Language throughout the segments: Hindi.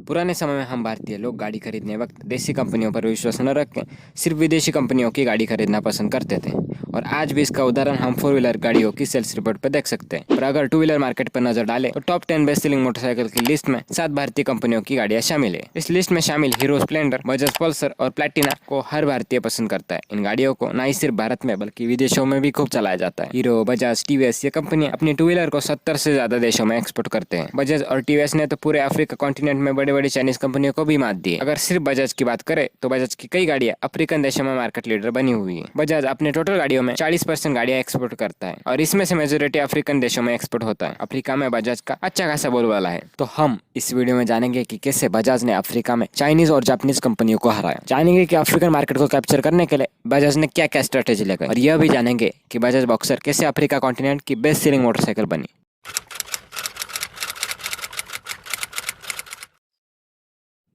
पुराने समय में हम भारतीय लोग गाड़ी खरीदने वक्त देसी कंपनियों पर विश्वास न रख के सिर्फ विदेशी कंपनियों की गाड़ी खरीदना पसंद करते थे। और आज भी इसका उदाहरण हम 4 व्हीलर गाड़ियों की सेल्स रिपोर्ट पर देख सकते हैं। पर अगर 2 व्हीलर मार्केट पर नजर डालें तो टॉप 10 बेस्ट सेलिंग मोटरसाइकिल की लिस्ट में 7 भारतीय कंपनियों की गाड़ियां शामिल है। इस लिस्ट में शामिल हीरो स्प्लेंडर, बजाज पल्सर और प्लैटिना को हर भारतीय पसंद करता है। इन गाड़ियों को न ही सिर्फ भारत में बल्कि विदेशों में भी खूब चलाया जाता है। हीरो, बजाज, टीवीएस ये कंपनियां अपनी 2 व्हीलर को 70 से ज्यादा देशों में एक्सपोर्ट करते हैं। बजाज और टीवीएस ने तो पूरे अफ्रीका कॉन्टिनेंट में बड़ी बड़ी चाइनीज कंपनियों को भी मात दी है। अगर सिर्फ बजाज की बात करें तो बजाज की कई गाड़ियां अफ्रीकन देशों में मार्केट लीडर बनी हुई है। बजाज अपने टोटल गाड़ियों में 40% गाड़ियां एक्सपोर्ट करता है और इसमें से मेजोरिटी अफ्रीकन देशों में एक्सपोर्ट होता है। अफ्रीका में बजाज का अच्छा खासा बोलबाला है। तो हम इस वीडियो में जानेंगे कि कैसे बजाज ने अफ्रीका में चाइनीज और जापानीज कंपनियों को हराया। जानेंगे कि अफ्रीकन मार्केट को कैप्चर करने के लिए बजाज ने क्या क्या स्ट्रेटेजी लगाई और यह भी जानेंगे कि बजाज बॉक्सर कैसे अफ्रीका कॉन्टिनेंट की बेस्ट सेलिंग मोटरसाइकिल बनी।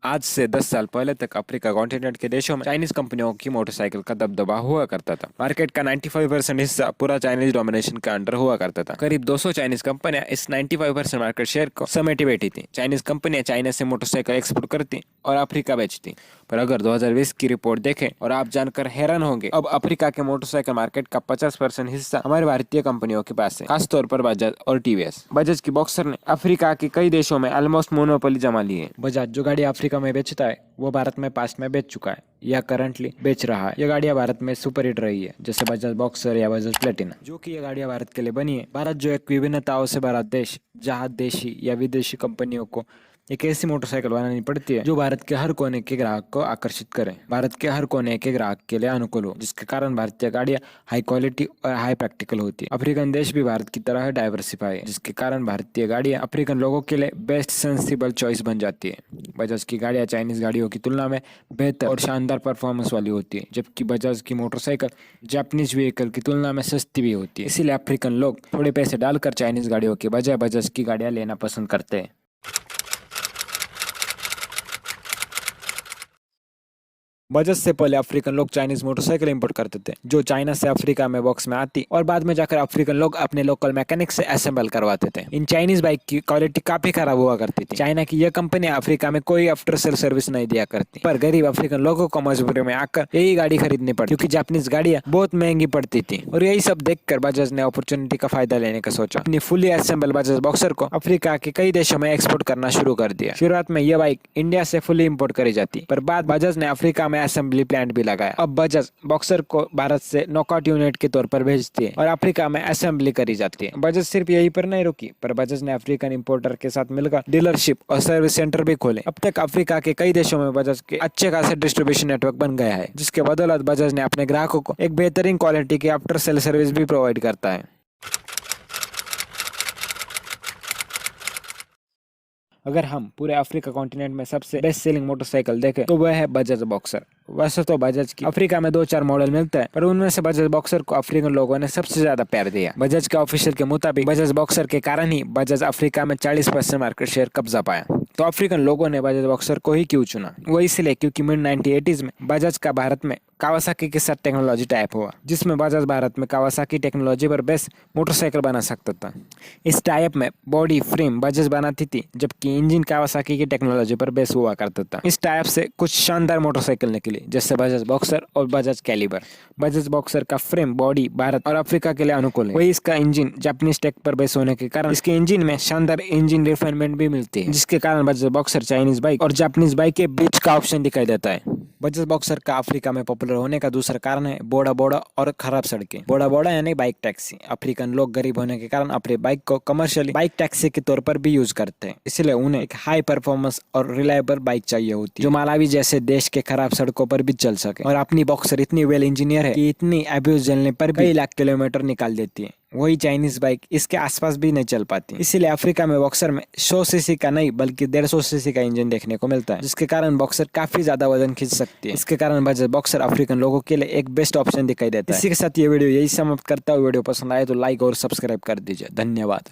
आज से 10 साल पहले तक अफ्रीका कॉन्टिनेंट के देशों में चाइनीज कंपनियों की मोटरसाइकिल का दबदबा हुआ करता था। मार्केट का 95% हिस्सा पूरा चाइनीज डोमिनेशन के अंडर हुआ करता था। करीब 200 चाइनीज कंपनियां इस 95% मार्केट शेयर को समेटे बैठी थी। चाइनीज कंपनियां चाइना से मोटरसाइकिल एक्सपोर्ट करती और अफ्रीका बेचती। पर अगर 2020 की रिपोर्ट देखें और आप जानकर हैरान होंगे, अब अफ्रीका के मोटरसाइकिल मार्केट का 50% हिस्सा हमारे भारतीय कंपनियों के पास है, खासतौर पर बजाज और टीवीएस। बजाज की बॉक्सर ने अफ्रीका के कई देशों में ऑलमोस्ट मोनोपोली जमा ली है। बजाज जो गाड़ी अफ्रीका में बेचता है वो भारत में पास्ट में बेच चुका है या करंटली बेच रहा है। ये गाड़ियां भारत में सुपर हिट रही है, जैसे बजाज बॉक्सर या बजाज प्लेटिना, जो कि ये गाड़ियां भारत के लिए बनी है। भारत जो एक विभिन्नताओं से भरा देश, जहां देशी या विदेशी कंपनियों को एक ऐसी मोटरसाइकिल बनानी पड़ती है जो भारत के हर कोने के ग्राहक को आकर्षित करे, भारत के हर कोने के ग्राहक के लिए अनुकूल हो, जिसके कारण भारतीय गाड़ियां हाई क्वालिटी और हाई प्रैक्टिकल होती है। अफ्रीकन देश भी भारत की तरह डाइवर्सिफाई है, जिसके कारण भारतीय गाड़ियां अफ्रीकन लोगों के लिए बेस्ट सेंसिबल चॉइस बन जाती है। बजाज की गाड़ियां चाइनीज गाड़ियों की तुलना में बेहतर और शानदार परफॉर्मेंस वाली होती है, जबकि बजाज की मोटरसाइकिल जापानीज व्हीकल की तुलना में सस्ती भी होती है। इसीलिए अफ्रीकन लोग थोड़े पैसे डालकर चाइनीज गाड़ियों के बजाय बजाज की गाड़ियां लेना पसंद करते हैं। बजाज से पहले अफ्रीकन लोग चाइनीज मोटरसाइकिल इंपोर्ट करते थे, जो चाइना से अफ्रीका में बॉक्स में आती और बाद में जाकर अफ्रीकन लोग अपने लोकल मैकेनिक से असेंबल करवाते थे। इन चाइनीज बाइक की क्वालिटी काफी खराब हुआ करती थी। चाइना की यह कंपनी अफ्रीका में कोई आफ्टर सेल सर्विस नहीं दिया करती, पर गरीब अफ्रीकन लोगों को मजबूरी में आकर यही गाड़ी खरीदनी पड़ी, क्योंकि जापानीज गाड़ियां बहुत महंगी पड़ती थी। और यही सब देखकर बजाज ने अपॉर्चुनिटी का फायदा लेने का सोचा। अपनी फुली असेंबल बजाज बॉक्सर को अफ्रीका के कई देशों में एक्सपोर्ट करना शुरू कर दिया। शुरुआत में यह बाइक इंडिया से फुली इंपोर्ट करी जाती, पर बाद बजाज ने अफ्रीका में असेंबली प्लांट भी लगाया। अब बजाज बॉक्सर को भारत से नॉकआउट यूनिट के तौर पर भेजती है और अफ्रीका में असेंबली करी जाती है। बजाज सिर्फ यही पर नहीं रुकी, पर बजाज ने अफ्रीकन इंपोर्टर के साथ मिलकर डीलरशिप और सर्विस सेंटर भी खोले। अब तक अफ्रीका के कई देशों में बजाज के अच्छे खासे डिस्ट्रीब्यूशन नेटवर्क बन गया है, जिसके बदौलत बजाज ने अपने ग्राहकों को एक बेहतरीन क्वालिटी की आफ्टर सेल सर्विस भी प्रोवाइड करता है। अगर हम पूरे अफ्रीका कॉन्टिनेंट में सबसे बेस्ट सेलिंग मोटरसाइकिल देखें तो वह है बजाज बॉक्सर। वैसे तो बजाज की अफ्रीका में 2-4 मॉडल मिलते हैं, पर उनमें से बजाज बॉक्सर को अफ्रीकन लोगों ने सबसे ज्यादा प्यार दिया। बजाज के ऑफिशियल के मुताबिक बजाज बॉक्सर के कारण ही बजाज अफ्रीका में 40% मार्केट शेयर कब्जा पाया। तो अफ्रीकन लोगों ने बजाज बॉक्सर को ही क्यों चुना? वो इसलिए क्योंकि मिड 1980s में बजाज का भारत में कावासाकी के साथ टेक्नोलॉजी टाइप हुआ, जिसमें बजाज भारत में कावासाकी टेक्नोलॉजी पर बेस्ट मोटरसाइकिल बना सकता था। इस टाइप में बॉडी फ्रेम बजाज बनाती थी, जबकि इंजन कावासाकी की टेक्नोलॉजी पर बेस हुआ करता था। इस टाइप से कुछ शानदार मोटरसाइकिल निकली, जैसे बजाज बॉक्सर और बजाज कैलिबर। बजाज बॉक्सर का फ्रेम बॉडी भारत और अफ्रीका के लिए अनुकूल है। वही इसका इंजन जापानीज टेक पर बेस होने के कारण इसके इंजन में शानदार इंजन रिफाइनमेंट भी मिलती है, जिसके कारण बजाज बॉक्सर चाइनीज बाइक और जापानीज बाइक के बीच का ऑप्शन दिखाई देता है। बजाज बॉक्सर का अफ्रीका में पॉपुलर होने का दूसरा कारण है बोड़ा बोड़ा और खराब सड़कें। बोड़ा बोड़ा यानी बाइक टैक्सी। अफ्रीकन लोग गरीब होने के कारण अपने बाइक को कमर्शियली बाइक टैक्सी के तौर पर भी यूज करते हैं, इसलिए उन्हें एक हाई परफॉर्मेंस और रिलायबल बाइक चाहिए होती है, जो मालावी जैसे देश के खराब सड़कों पर भी चल सके। और अपनी बॉक्सर इतनी वेल इंजीनियर है कि इतनी एब्यूज जलने पर भी कई लाख किलोमीटर निकाल देती है। वही चाइनीज बाइक इसके आसपास भी नहीं चल पाती। इसीलिए अफ्रीका में बॉक्सर में 100 सीसी का नहीं बल्कि 150 सीसी का इंजन देखने को मिलता है, जिसके कारण बॉक्सर काफी ज्यादा वजन खींच सकती है। इसके कारण बजाज बॉक्सर अफ्रीकन लोगों के लिए एक बेस्ट ऑप्शन दिखाई देता है। इसी के साथ ये वीडियो यही समाप्त करता है। वीडियो पसंद आए तो लाइक और सब्सक्राइब कर दीजिए। धन्यवाद।